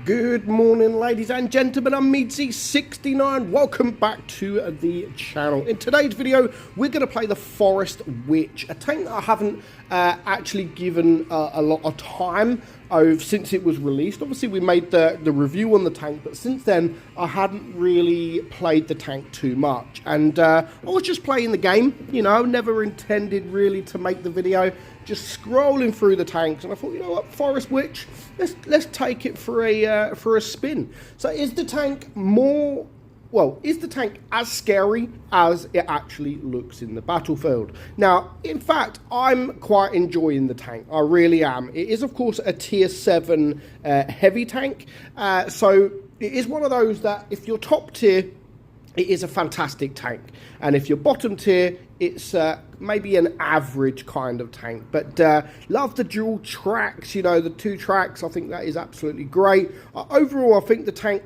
Good morning, ladies and gentlemen. I'm meadsyreplays. Welcome back to the channel. In today's video, we're going to play the Forest Witch, a tank that I haven't actually given a lot of time since it was released. Obviously, we made the review on the tank, but since then, I hadn't really played the tank too much. And I was just playing the game, you know, never intended really to make the video. Just scrolling through the tanks, and I thought, you know what, Forest Witch, let's take it for a spin. So is the tank is the tank as scary as it actually looks in the battlefield? Now, in fact, I'm quite enjoying the tank. I really am. It is, of course, a tier 7 heavy tank. So it is one of those that if you're top tier, it is a fantastic tank. And if you're bottom tier, it's maybe an average kind of tank. But love the dual tracks, you know, the 2 tracks. I think that is absolutely great. Overall, I think the tank,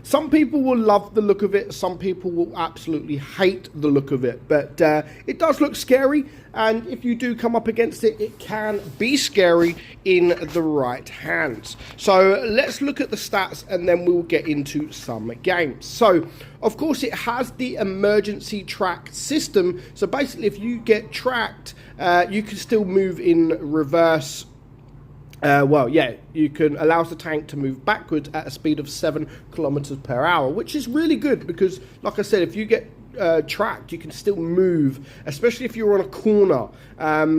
some people will love the look of it, some people will absolutely hate the look of it, but it does look scary, and if you do come up against it, it can be scary in the right hands. So let's look at the stats and then we'll get into some games. So of course it has the emergency track system, so basically if you get tracked, you can still move in reverse. You can allow the tank to move backwards at a speed of 7 kilometers per hour, which is really good because, like I said, if you get tracked, you can still move, especially if you're on a corner,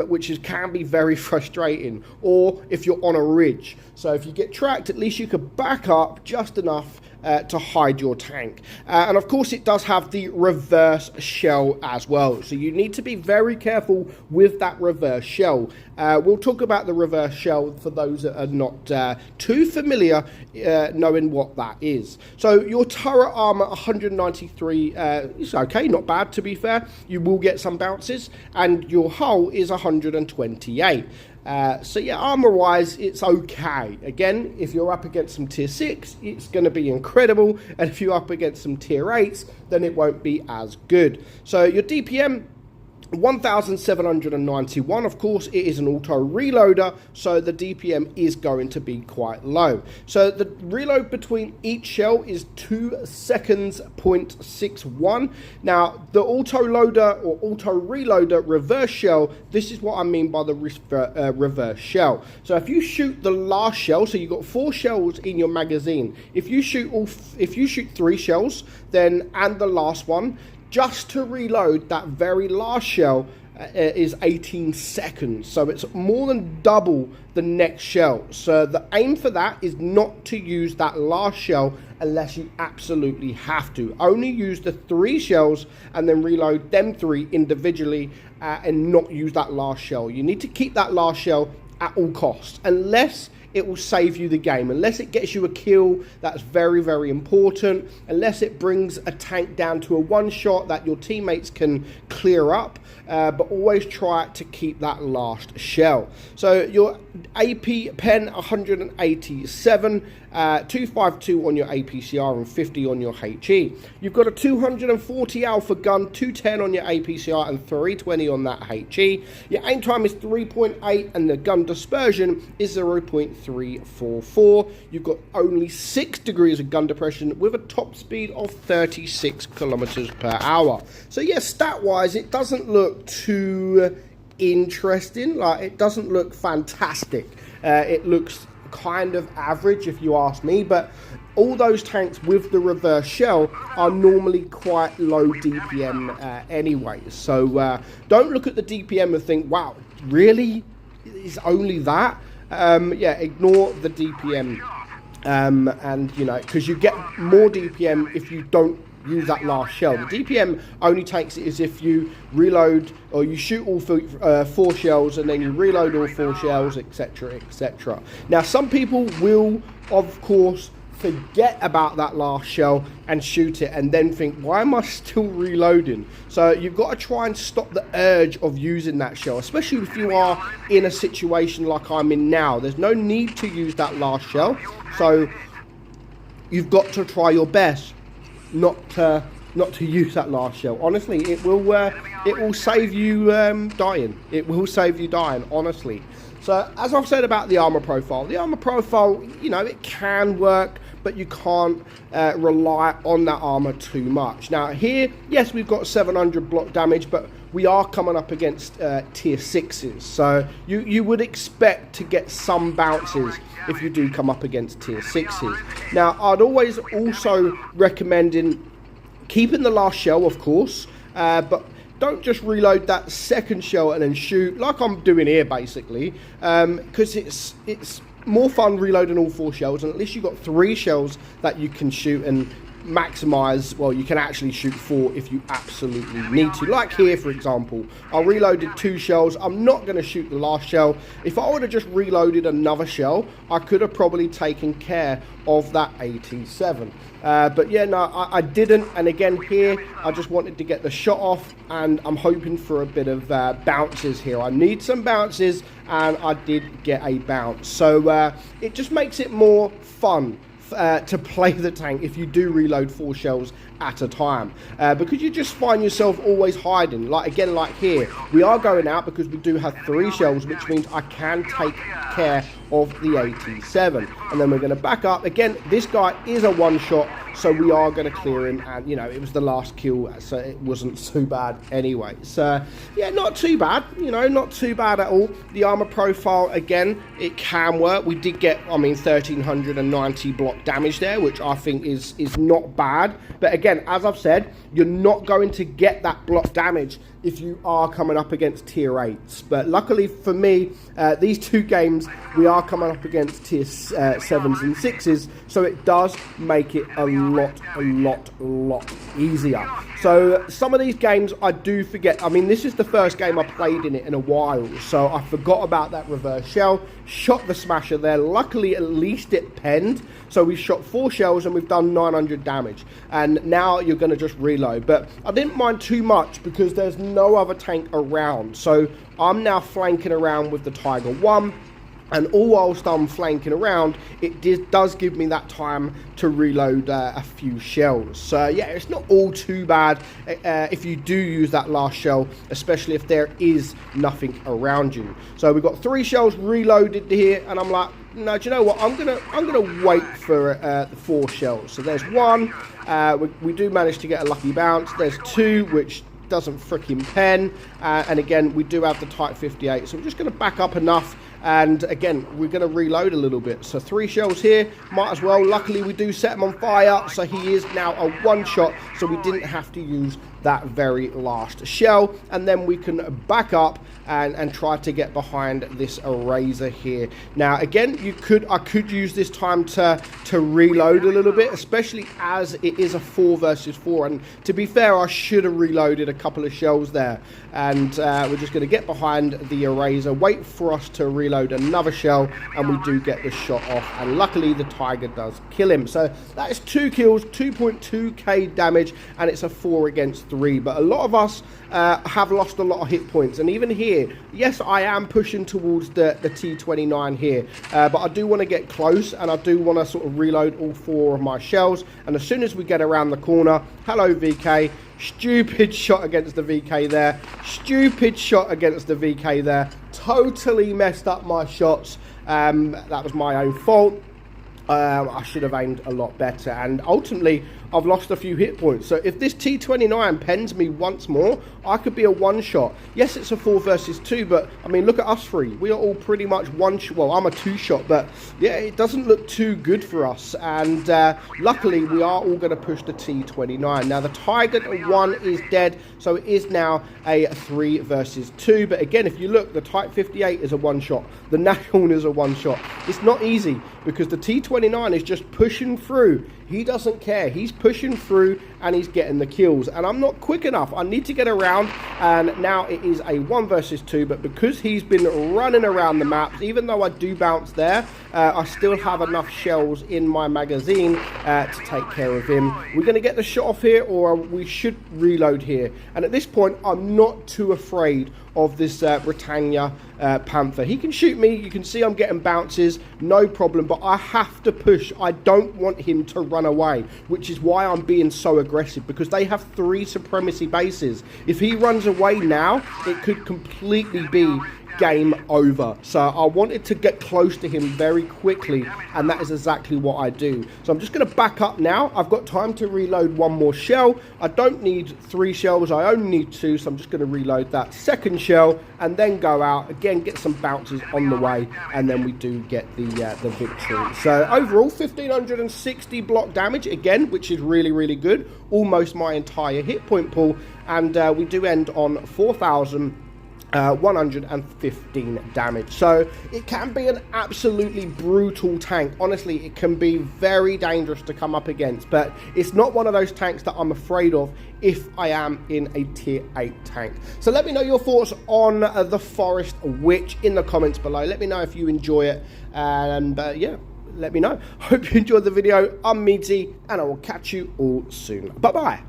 which can be very frustrating, or if you're on a ridge. So if you get tracked, at least you can back up just enough to hide your tank. And of course it does have the reverse shell as well, so you need to be very careful with that reverse shell. We'll talk about the reverse shell for those that are not too familiar knowing what that is. So your turret armor 193 is okay, not bad to be fair. You will get some bounces, and your hull is 128. So yeah, armor wise, it's okay. Again, if you're up against some tier 6, it's going to be incredible, and if you're up against some tier 8s, then it won't be as good. So your DPM 1791. Of course it is an auto reloader, so the DPM is going to be quite low. So the reload between each shell is 2 seconds 0.61. Now the auto loader or auto reloader reverse shell, this is what I mean by the reverse shell. So if you shoot the last shell, so you've got 4 shells in your magazine, if you shoot 3 shells, then and the last one, just to reload that very last shell is 18 seconds. So it's more than double the next shell. So the aim for that is not to use that last shell unless you absolutely have to. Only use the 3 shells and then reload them 3 individually and not use that last shell. You need to keep that last shell at all costs, unless it will save you the game, unless it gets you a kill. That's very, very important. Unless it brings a tank down to a 1-shot that your teammates can clear up, but always try to keep that last shell. So your AP pen 187, 252 on your APCR and 50 on your HE. You've got a 240 alpha gun, 210 on your APCR and 320 on that HE. Your aim time is 3.8 and the gun dispersion is 0.344. You've got only 6 degrees of gun depression with a top speed of 36 kilometers per hour. So yeah, stat wise, it doesn't look too interesting. Like, it doesn't look fantastic. It looks kind of average if you ask me, but all those tanks with the reverse shell are normally quite low DPM anyway. So don't look at the DPM and think, wow, really? It's only that? Yeah, ignore the DPM. And you know, because you get more DPM if you don't use that last shell. The DPM only takes it as if you reload, or you shoot all 4 shells and then you reload all 4 shells, etc, etc. Now some people will of course forget about that last shell and shoot it and then think, why am I still reloading? So you've got to try and stop the urge of using that shell, especially if you are in a situation like I'm in now. There's no need to use that last shell, so you've got to try your best not to use that last shell. Honestly, it will save you dying. It will save you dying, honestly. So So as I've said about the armor profile, you know, it can work, but you can't rely on that armor too much. Now here, yes, we've got 700 block damage, but we are coming up against tier 6s. So you would expect to get some bounces if you do come up against tier 6s. Now, I'd always also recommend keeping the last shell, of course, but don't just reload that second shell and then shoot like I'm doing here, basically, because it's more fun reloading all 4 shells, and at least you've got 3 shells that you can shoot and maximize. Well, you can actually shoot 4 if you absolutely need to, like here, for example. I reloaded 2 shells. I'm not going to shoot the last shell. If I would have just reloaded another shell, I could have probably taken care of that AT7. But yeah, no, I didn't. And again here, I just wanted to get the shot off, and I'm hoping for a bit of bounces here. I need some bounces, and I did get a bounce. So it just makes it more fun to play the tank if you do reload 4 shells at a time, because you just find yourself always hiding. Like again, like here, we are going out because we do have 3 shells, which means I can take care of the AT7, and then we're going to back up again. This guy is a one-shot, so we are going to clear him, and you know, it was the last kill, so it wasn't too bad anyway. So yeah, not too bad, you know, not too bad at all. The armor profile, again, it can work. We did get, I mean, 1390 block damage there, which I think is not bad. But again, as I've said, you're not going to get that block damage if you are coming up against tier 8s. But luckily for me, these 2 games, we are coming up against tier 7s and 6s, so it does make it a lot easier. So some of these games I do forget. I mean, this is the first game I played in it in a while, so I forgot about that reverse shell. Shot the smasher there. Luckily, at least it penned. So we shot 4 shells and we've done 900 damage. And now you're going to just reload. But I didn't mind too much because there's no other tank around. So I'm now flanking around with the Tiger 1. And all whilst I'm flanking around, it does give me that time to reload a few shells. So yeah, it's not all too bad if you do use that last shell, especially if there is nothing around you. So we've got 3 shells reloaded here, and I'm like, no, do you know what? I'm gonna wait for the 4 shells. So there's 1. We do manage to get a lucky bounce. There's 2, which doesn't freaking pen, and again, we do have the Type 58. So we're just going to back up enough. And again, we're going to reload a little bit. So 3 shells here, might as well. Luckily, we do set him on fire, so he is now a one-shot, so we didn't have to use that very last shell. And then we can back up and try to get behind this eraser here. Now, again, I could use this time to reload a little bit, especially as it is a 4 versus 4. And to be fair, I should have reloaded a couple of shells there. And we're just going to get behind the eraser, wait for us to reload another shell, and we do get the shot off. And luckily, the Tiger does kill him. So that is 2 kills, 2.2k damage, and it's a 4 against 3. But a lot of us have lost a lot of hit points. And even here, yes, I am pushing towards the T29 here, but I do want to get close, and I do want to sort of reload all 4 of my shells. And as soon as we get around the corner, hello VK, stupid shot against the VK there, stupid shot against the VK there, totally messed up my shots. That was my own fault. I should have aimed a lot better, and ultimately I've lost a few hit points. So if this T29 pens me once more, I could be a one-shot. Yes, it's a 4 versus 2, but I mean, look at us 3. We are all pretty much well, I'm a 2-shot, but yeah, it doesn't look too good for us. And luckily, we are all going to push the T29. Now, the Tiger 1 is dead, so it is now a 3 versus 2. But again, if you look, the Type 58 is a one-shot. The Nashorn is a one-shot. It's not easy because the T29 is just pushing through. He doesn't care. He's pushing through and he's getting the kills. And I'm not quick enough. I need to get around. And now it is a 1 versus 2. But because he's been running around the maps, even though I do bounce there, I still have enough shells in my magazine to take care of him. We're going to get the shot off here, or we should reload here. And at this point, I'm not too afraid of this Britannia Panther. He can shoot me. You can see I'm getting bounces, no problem, but I have to push. I don't want him to run away, which is why I'm being so aggressive, because they have 3 supremacy bases. If he runs away now, it could completely be game over. So I wanted to get close to him very quickly, and that is exactly what I do. So I'm just going to back up now. I've got time to reload one more shell. I don't need 3 shells, I only need 2, so I'm just going to reload that second shell and then go out again, get some bounces on the way, and then we do get the victory. So overall 1560 block damage again, which is really good, almost my entire hit point pool, and we do end on 4,115 damage. So it can be an absolutely brutal tank. Honestly, it can be very dangerous to come up against, but it's not one of those tanks that I'm afraid of if I am in a tier 8 tank. So let me know your thoughts on the Forest Witch in the comments below. Let me know if you enjoy it, and yeah, let me know. Hope you enjoyed the video. I'm Meadsy, and I will catch you all soon. Bye bye.